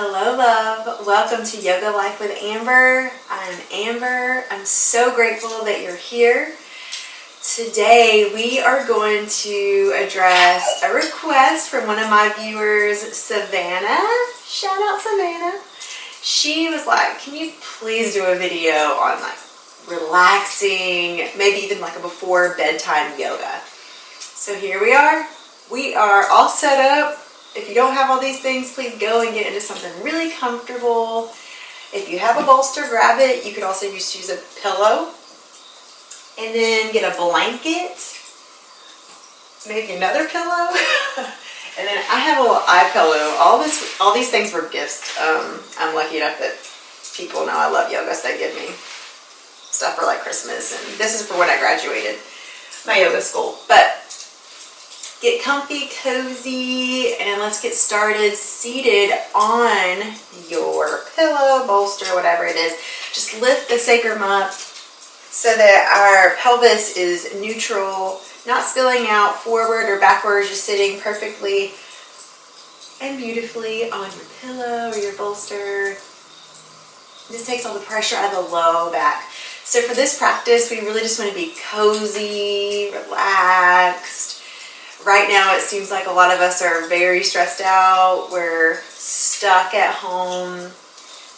Hello, love. Welcome to Yoga Life with Amber. I'm Amber. I'm so grateful that you're here. Today, we are going to address a request from one of my viewers, Savannah. Shout out, Savannah. She was like, can you please do a video on like relaxing, maybe even like a before bedtime yoga? So here we are. We are all set up. If you don't have all these things, please go and get into something really comfortable. If you have a bolster, grab it. You could also just use a pillow. And then get a blanket. Maybe another pillow. And then I have a little eye pillow. All these things were gifts. I'm lucky enough that people know I love yoga, so they give me stuff for like Christmas. And this is for when I graduated my yoga school. But get comfy, cozy, and let's get started seated on your pillow, bolster, whatever it is. Just lift the sacrum up so that our pelvis is neutral, not spilling out forward or backwards, just sitting perfectly and beautifully on your pillow or your bolster. This takes all the pressure out of the low back. So for this practice, we really just want to be cozy, relaxed. Right now, it seems like a lot of us are very stressed out. We're stuck at home.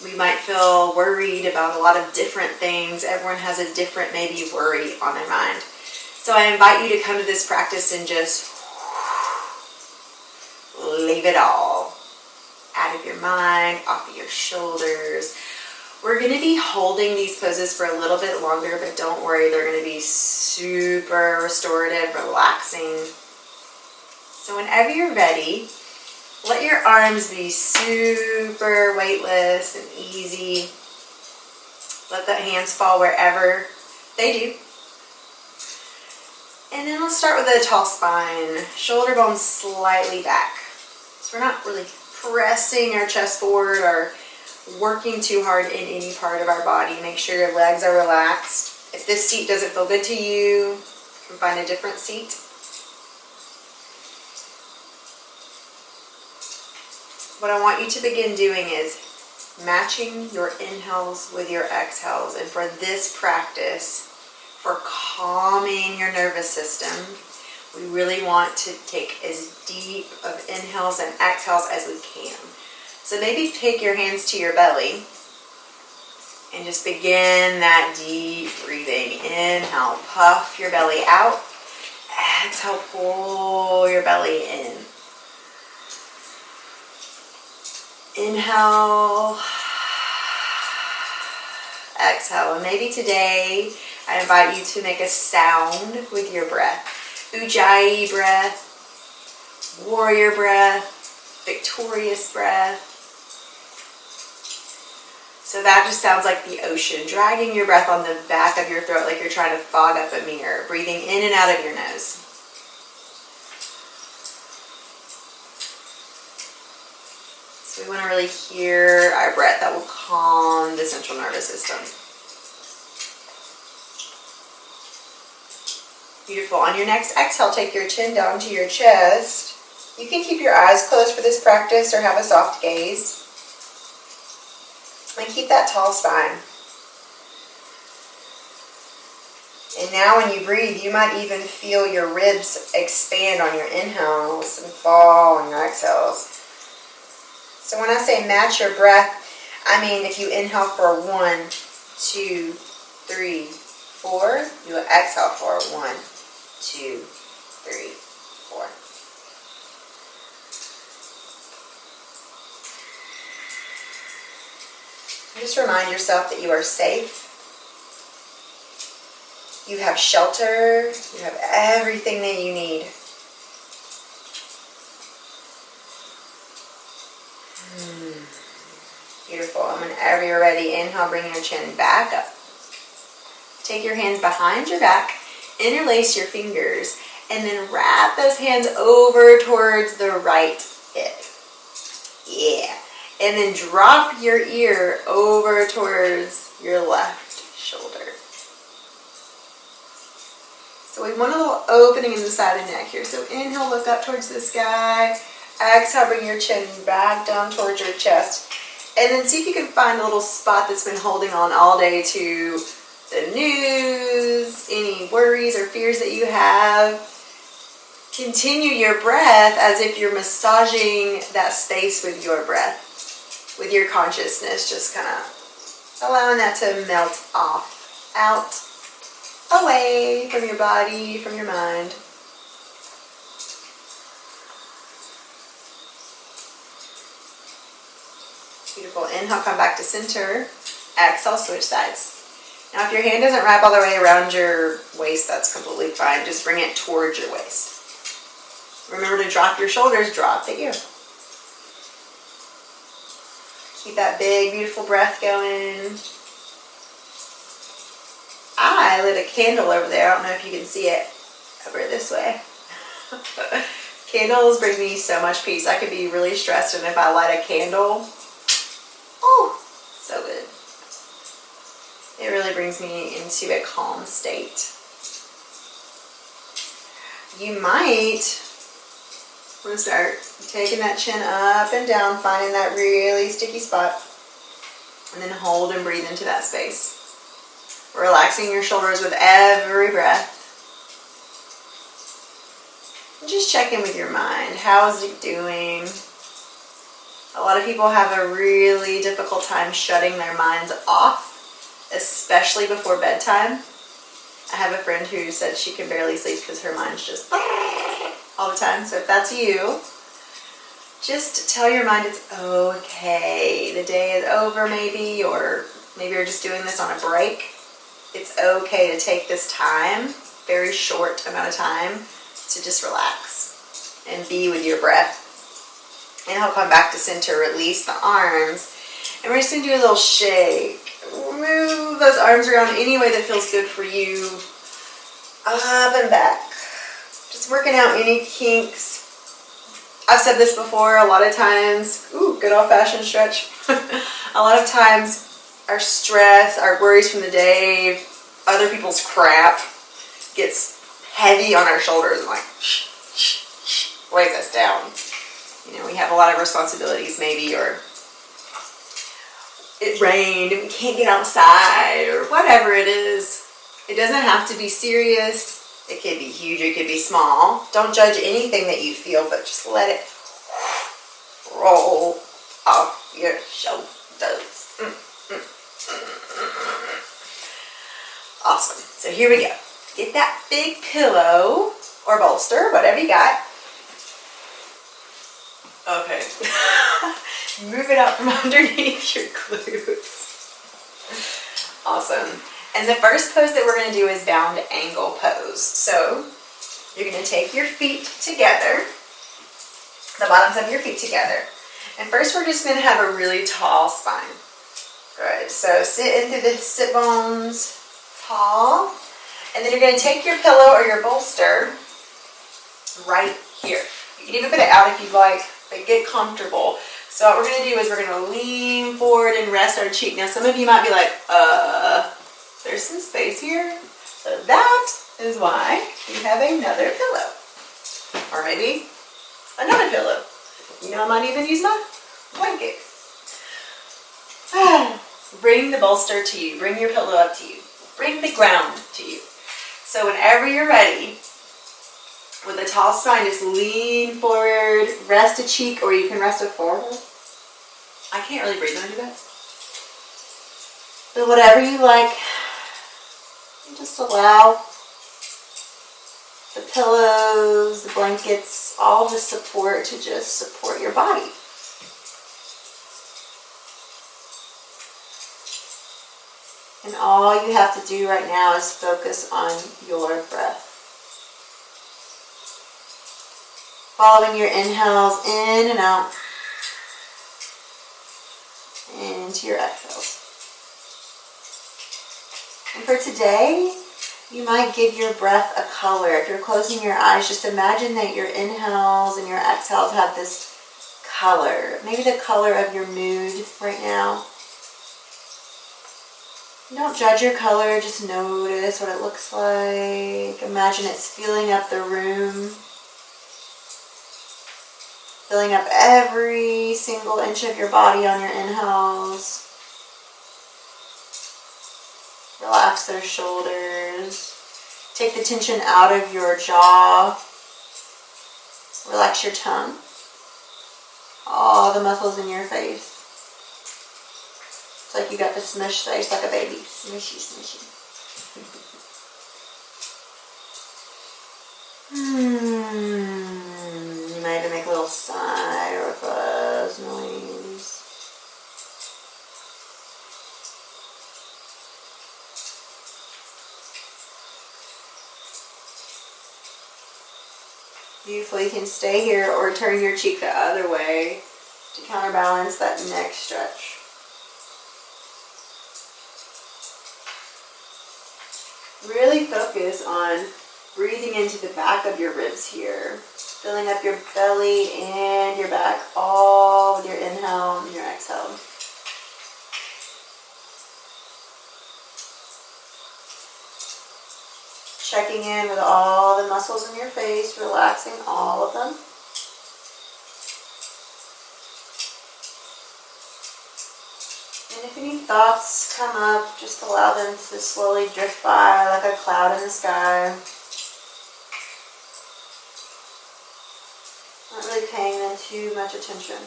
We might feel worried about a lot of different things. Everyone has a different maybe worry on their mind. So I invite you to come to this practice and just leave it all out of your mind, off of your shoulders. We're going to be holding these poses for a little bit longer, but don't worry, they're going to be super restorative, relaxing. So whenever you're ready, let your arms be super weightless and easy. Let the hands fall wherever they do. And then let's start with a tall spine, shoulder bones slightly back. So we're not really pressing our chest forward or working too hard in any part of our body. Make sure your legs are relaxed. If this seat doesn't feel good to you, you can find a different seat. What I want you to begin doing is matching your inhales with your exhales. And for this practice, for calming your nervous system, we really want to take as deep of inhales and exhales as we can. So maybe take your hands to your belly and just begin that deep breathing. Inhale, puff your belly out. Exhale, pull your belly in. Inhale, exhale. And maybe today I invite you to make a sound with your breath. Ujjayi breath, warrior breath, victorious breath. So that just sounds like the ocean, dragging your breath on the back of your throat like you're trying to fog up a mirror, breathing in and out of your nose. So we want to really hear our breath. That will calm the central nervous system. Beautiful. On your next exhale, take your chin down to your chest. You can keep your eyes closed for this practice or have a soft gaze. And keep that tall spine. And now when you breathe, you might even feel your ribs expand on your inhales and fall on your exhales. So when I say match your breath, I mean if you inhale for 1, 2, 3, 4, you will exhale for 1, 2, 3, 4. Just remind yourself that you are safe. You have shelter. You have everything that you need. Beautiful. And whenever you're ready, inhale, bring your chin back up. Take your hands behind your back, interlace your fingers, and then wrap those hands over towards the right hip. Yeah. And then drop your ear over towards your left shoulder. So we want a little opening in the side of the neck here. So inhale, look up towards the sky. Exhale, bring your chin back down towards your chest. And then see if you can find a little spot that's been holding on all day to the news, any worries or fears that you have. Continue your breath as if you're massaging that space with your breath, with your consciousness, just kind of allowing that to melt off, out, away from your body, from your mind. Beautiful. Inhale, come back to center. Exhale, switch sides. Now, if your hand doesn't wrap all the way around your waist, that's completely fine. Just bring it towards your waist. Remember to drop your shoulders, drop the ear. Keep that big, beautiful breath going. I lit a candle over there. I don't know if you can see it over this way. Candles bring me so much peace. I could be really stressed, and if I light a candle, oh, so good. It really brings me into a calm state. You might want to start taking that chin up and down, finding that really sticky spot, and then hold and breathe into that space. Relaxing your shoulders with every breath. And just check in with your mind. How's it doing? A lot of people have a really difficult time shutting their minds off, especially before bedtime. I have a friend who said she can barely sleep because her mind's just all the time. So if that's you, just tell your mind it's okay. The day is over maybe, or maybe you're just doing this on a break. It's okay to take this time, very short amount of time, to just relax and be with your breath. And I'll come back to center, release the arms. And we're just going to do a little shake. Move those arms around any way that feels good for you. Up and back. Just working out any kinks. I've said this before a lot of times. Ooh, good old-fashioned stretch. A lot of times our stress, our worries from the day, other people's crap gets heavy on our shoulders and like weighs us down. You know, we have a lot of responsibilities maybe, or it rained and we can't get outside, or whatever it is. It doesn't have to be serious. It could be huge, it could be small. Don't judge anything that you feel, but just let it roll off your shoulders. Awesome. So here we go. Get that big pillow or bolster, whatever you got. Okay. Move it out from underneath your glutes. Awesome. And the first pose that we're going to do is bound angle pose. So you're going to take your feet together, the bottoms of your feet together. And first we're just going to have a really tall spine. Good. So sit into the sit bones tall. And then you're going to take your pillow or your bolster right here. You can even put it out if you'd like, but get comfortable. So what we're going to do is we're going to lean forward and rest our cheek. Now some of you might be like, there's some space here. So that is why we have another pillow. Or maybe another pillow. You know, I might even use my blanket. Bring the bolster to you. Bring your pillow up to you. Bring the ground to you. So whenever you're ready, with a tall spine, just lean forward, rest a cheek, or you can rest a forehead. I can't really breathe when I do that. But whatever you like, just allow the pillows, the blankets, all the support to just support your body. And all you have to do right now is focus on your breath. Following your inhales in and out, and into your exhales. And for today, you might give your breath a color. If you're closing your eyes, just imagine that your inhales and your exhales have this color. Maybe the color of your mood right now. Don't judge your color, just notice what it looks like. Imagine it's filling up the room. Filling up every single inch of your body on your inhales. Relax those shoulders. Take the tension out of your jaw. Relax your tongue. All the muscles in your face. It's like you got the smush face like a baby. Smushy, smushy. You might even make a little sigh or a fuzz noise. Beautiful. You can stay here or turn your cheek the other way to counterbalance that neck stretch. Really focus on breathing into the back of your ribs here. Filling up your belly and your back, all with your inhale and your exhale. Checking in with all the muscles in your face, relaxing all of them. And if any thoughts come up, just allow them to slowly drift by like a cloud in the sky. Not really paying them too much attention.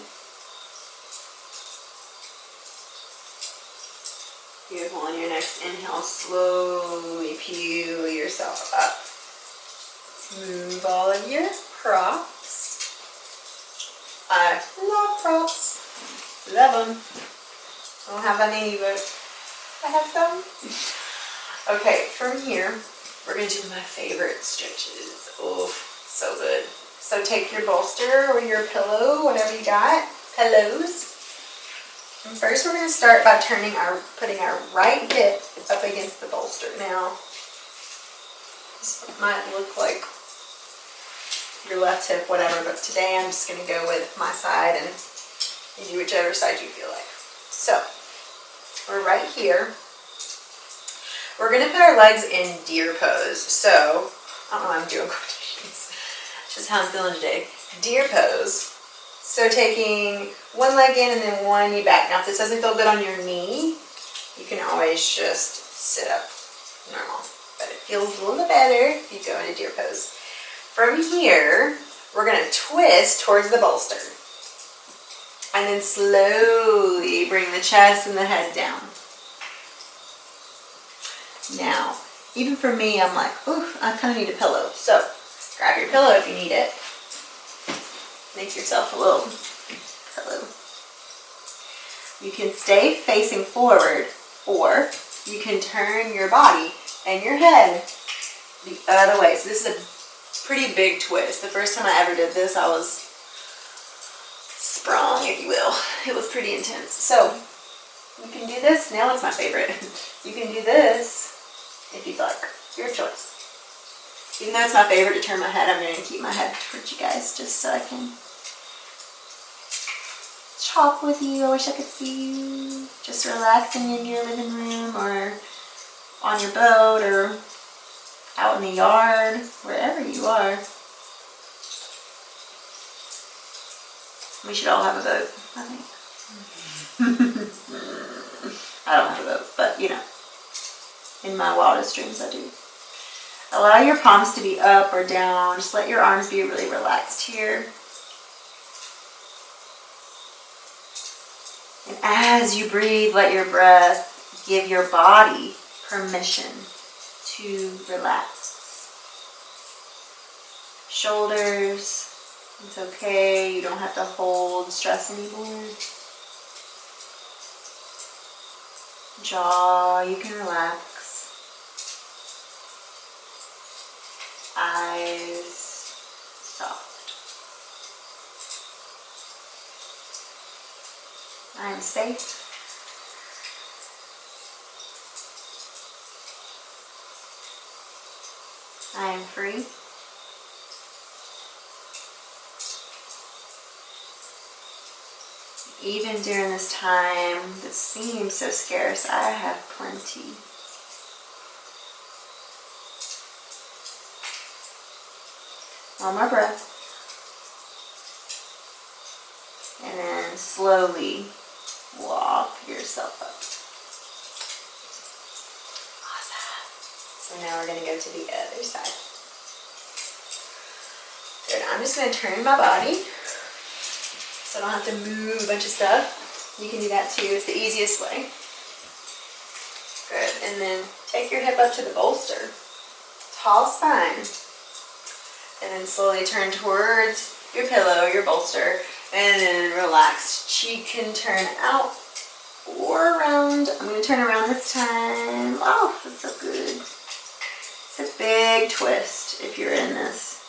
Beautiful. On your next inhale, slowly peel yourself up. Move all of your props. I love props. Love them. I don't have any, but I have some. Okay, from here, we're going to do my favorite stretches. Oh, so good. So take your bolster or your pillow, whatever you got, pillows. And first we're going to start by putting our right hip up against the bolster. Now, this might look like your left hip, whatever, but today I'm just going to go with my side and you do whichever side you feel like. So, we're right here. We're going to put our legs in deer pose. So, I don't know why I'm doing quotations. It's just how I'm feeling today. Deer pose. So taking one leg in and then one knee back. Now if this doesn't feel good on your knee, you can always just sit up normal. But it feels a little better if you go into deer pose. From here, we're going to twist towards the bolster. And then slowly bring the chest and the head down. Now, even for me, I'm like, ooh, I kind of need a pillow. So grab your pillow if you need it. Make yourself a little pillow. You can stay facing forward, or you can turn your body and your head the other way. So this is a pretty big twist. The first time I ever did this, I was sprung, if you will. It was pretty intense. So you can do this. Now it's my favorite. You can do this if you'd like. Your choice. Even though it's my favorite to turn my head, I'm going to keep my head towards you guys just so I can talk with you. I wish I could see you just relaxing in your living room or on your boat or out in the yard, wherever you are. We should all have a boat, I think. I don't have a boat, but you know, in my wildest dreams I do. Allow your palms to be up or down. Just let your arms be really relaxed here. And as you breathe, let your breath give your body permission to relax. Shoulders, it's okay. You don't have to hold stress anymore. Jaw, you can relax. Eyes soft. I am safe. I am free. Even during this time that seems so scarce, I have plenty. One more breath. then slowly walk yourself up. Awesome. So now we're going to go to the other side. Good. I'm just going to turn my body so I don't have to move a bunch of stuff. You can do that too. It's the easiest way. Good. And then take your hip up to the bolster. Tall spine. And then slowly turn towards your pillow, your bolster, and then relax. Cheek can turn out or around. I'm going to turn around this time. Oh, that's so good. It's a big twist if you're in this.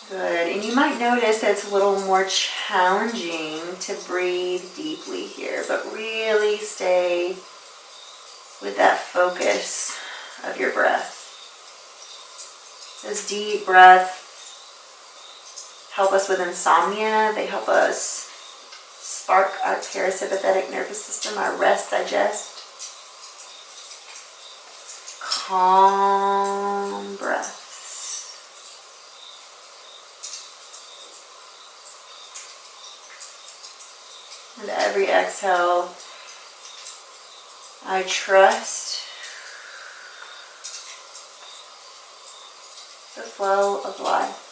Good. And you might notice that it's a little more challenging to breathe deeply here, but really stay with that focus of your breath. Those deep breaths help us with insomnia. They help us spark our parasympathetic nervous system, our rest, digest. Calm breaths. And every exhale, I trust the flow of life.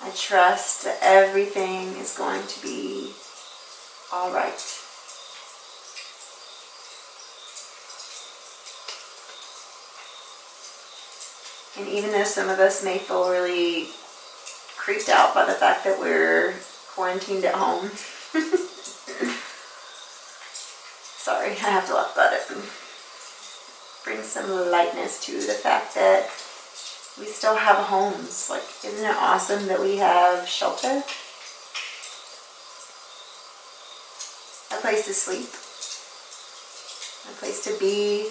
I trust that everything is going to be all right. And even though some of us may feel really creeped out by the fact that we're quarantined at home, sorry, I have to laugh about it. Bring some lightness to the fact that we still have homes. Like, isn't it awesome that we have shelter? A place to sleep. A place to be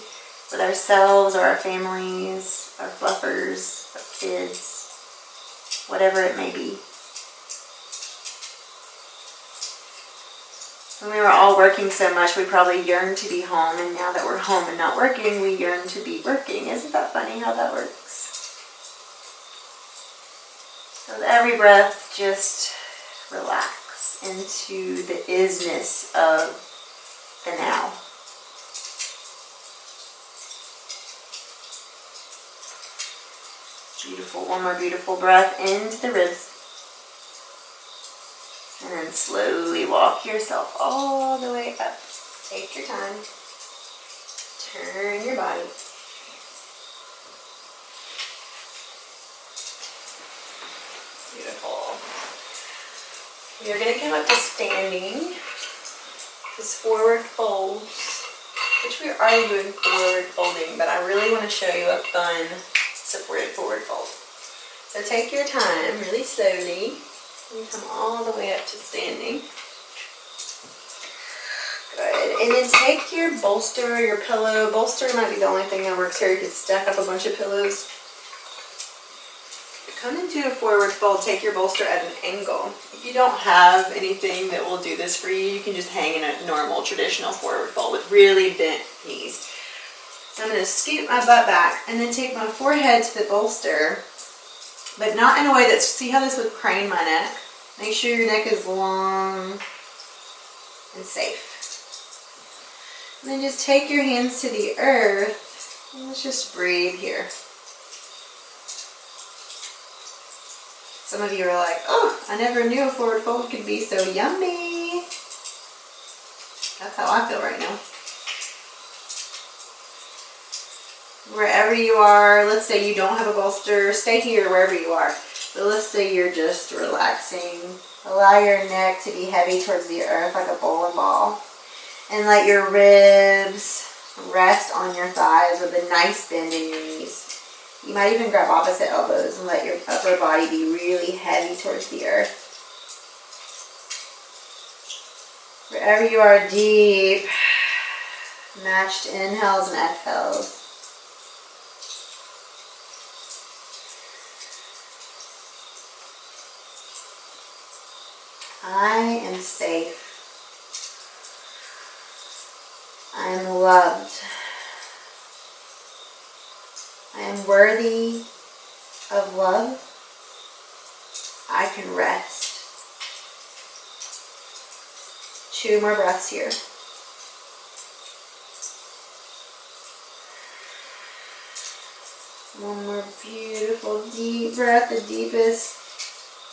with ourselves or our families, our fluffers, our kids, whatever it may be. When we were all working so much, we probably yearned to be home, and now that we're home and not working, we yearn to be working. Isn't that funny how that works? So with every breath, just relax into the isness of the now. Beautiful. One more beautiful breath into the ribs. And then slowly walk yourself all the way up. Take your time. Turn your body. Beautiful. We are going to come up to standing. This forward folds, which we're already doing forward folding, but I really want to show you a fun supported forward fold. So take your time really slowly. And come all the way up to standing. Good. And then take your bolster or your pillow. Bolster might be the only thing that works here. You can stack up a bunch of pillows. Come into a forward fold. Take your bolster at an angle. If you don't have anything that will do this for you, you can just hang in a normal, traditional forward fold with really bent knees. So I'm going to scoot my butt back and then take my forehead to the bolster. But not in a way that's, see how this would crane my neck? Make sure your neck is long and safe. And then just take your hands to the earth and let's just breathe here. Some of you are like, oh, I never knew a forward fold could be so yummy. That's how I feel right now. Wherever you are, let's say you don't have a bolster, stay here wherever you are. But let's say you're just relaxing. Allow your neck to be heavy towards the earth like a bowling ball. And let your ribs rest on your thighs with a nice bend in your knees. You might even grab opposite elbows and let your upper body be really heavy towards the earth. Wherever you are, deep, matched inhales and exhales. I am safe. I am loved. I am worthy of love, I can rest. 2 more breaths here. One more beautiful deep breath, the deepest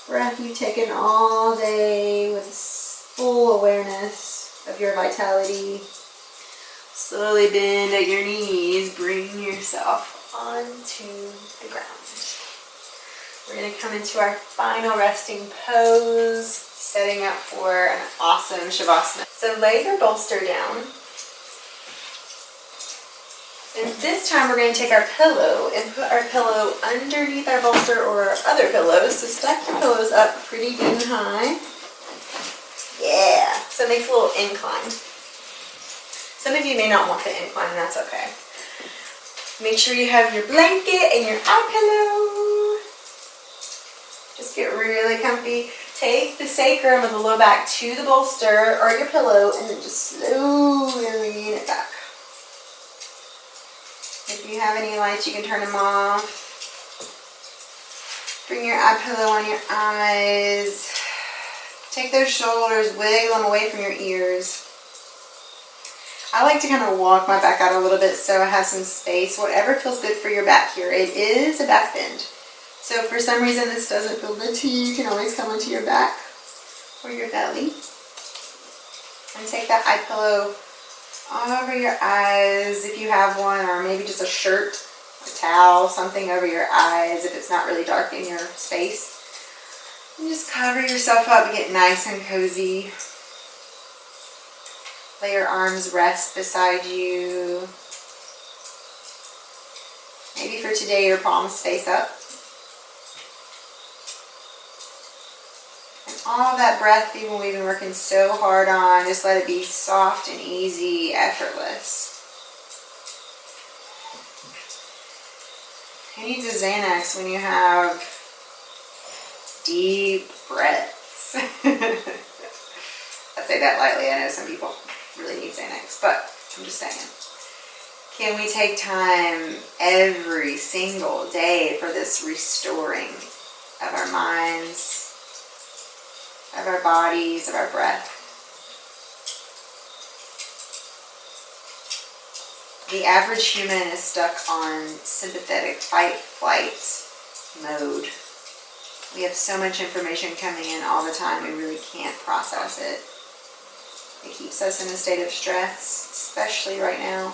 breath you've taken all day with full awareness of your vitality. Slowly bend at your knees, bring yourself onto the ground. We're going to come into our final resting pose, setting up for an awesome Savasana. So lay your bolster down. And this time we're going to take our pillow and put our pillow underneath our bolster or our other pillows. So stack your pillows up pretty dang high. Yeah, so it makes a little incline. Some of you may not want the incline, and that's okay. Make sure you have your blanket and your eye pillow. Just get really comfy. Take the sacrum of the low back to the bolster or your pillow and then just slowly lean it back. If you have any lights, you can turn them off. Bring your eye pillow on your eyes. Take those shoulders, wiggle them away from your ears. I like to kind of walk my back out a little bit so I have some space. Whatever feels good for your back here. It is a back bend. So if for some reason this doesn't feel good to you, you can always come onto your back or your belly. And take that eye pillow over your eyes if you have one, or maybe just a shirt, a towel, something over your eyes if it's not really dark in your space. And just cover yourself up and get nice and cozy. Let your arms rest beside you. Maybe for today your palms face up. And all that breath we've been working so hard on, just let it be soft and easy, effortless. Who needs a Xanax when you have deep breaths? I say that lightly. I know some people really need Xanax, but I'm just saying. Can we take time every single day for this restoring of our minds, of our bodies, of our breath? The average human is stuck on sympathetic fight-flight mode. We have so much information coming in all the time, we really can't process it. It keeps us in a state of stress, especially right now.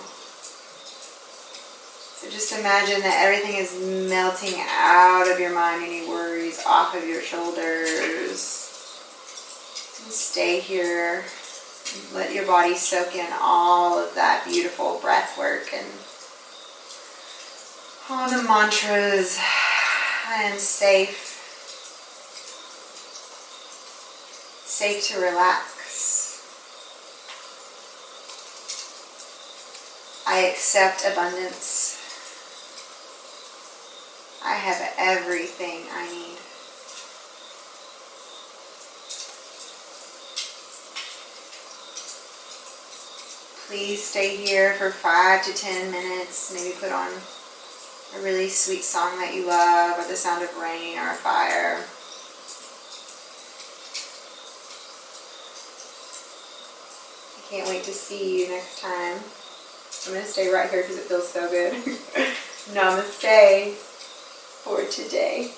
So just imagine that everything is melting out of your mind, any worries off of your shoulders. And stay here. And let your body soak in all of that beautiful breath work and all the mantras. I am safe. Safe to relax. I accept abundance. I have everything I need. Please stay here for 5 to 10 minutes. Maybe put on a really sweet song that you love, or the sound of rain or a fire. I can't wait to see you next time. I'm going to stay right here because it feels so good. Namaste for today.